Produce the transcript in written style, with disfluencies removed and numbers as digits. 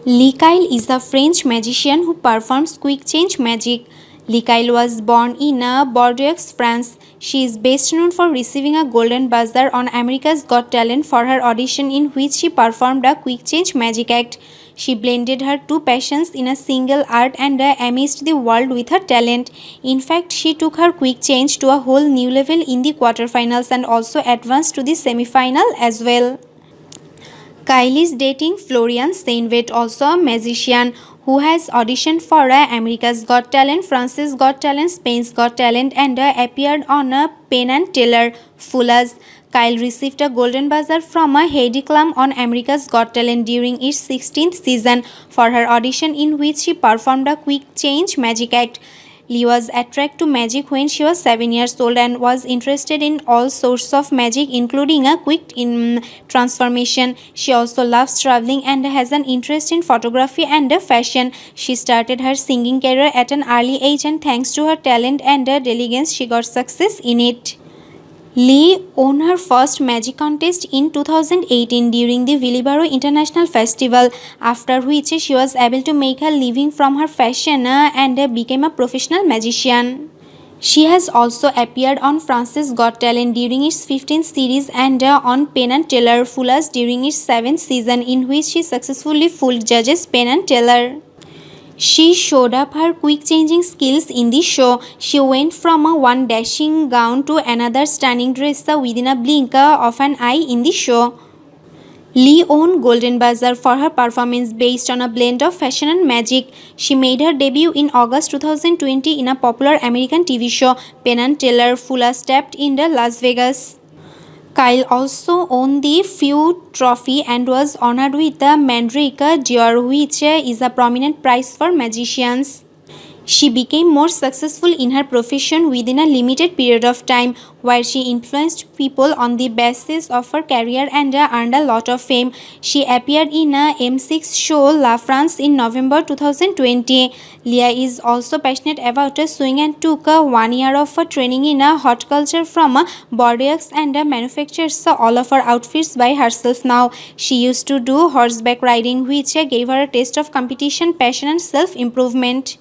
Lea Kyle is a French magician who performs quick change magic. Lea Kyle was born in Bordeaux, France. She is best known for receiving a golden buzzer on America's Got Talent for her audition in which she performed a quick change magic act. She blended her two passions in a single art and amazed the world with her talent. In fact, she took her quick change to a whole new level in the quarterfinals and also advanced to the semifinal as well. Kyle is dating Florian Sainvet, also a magician who has auditioned for America's Got Talent, France's Got Talent, Spain's Got Talent, and appeared on Penn Teller. Fullers. Kyle received a golden buzzer from Heidi Klum on America's Got Talent during its 16th season for her audition in which she performed a quick change magic act. Lee was attracted to magic when she was 7 years old and was interested in all sorts of magic, including a quick transformation. She also loves traveling and has an interest in photography and fashion. She started her singing career at an early age, and thanks to her talent and diligence, she got success in it. Lee won her first magic contest in 2018 during the Villibaro International Festival, after which she was able to make a living from her fashion and became a professional magician. She has also appeared on France's Got Talent during its 15th series and on Penn Teller Fullers during its 7th season, in which she successfully fooled judges Penn Teller. She showed up her quick changing skills in the show. She went from one dashing gown to another stunning dress within a blink of an eye in the show. Lee won Golden Buzzer for her performance based on a blend of fashion and magic. She made her debut in August 2020 in a popular American TV show, Penn Teller Fuller Stepped in Las Vegas. Kyle also won the Few Trophy and was honored with the Mandrake d'Or, which is a prominent prize for magicians. She became more successful in her profession within a limited period of time, where she influenced people on the basis of her career and earned a lot of fame. She appeared in a M6 show La France in November 2020. Lea is also passionate about sewing and took 1 year of training in hot culture from Bordeaux and manufactures all of her outfits by herself now. She used to do horseback riding, which gave her a taste of competition, passion, and self-improvement.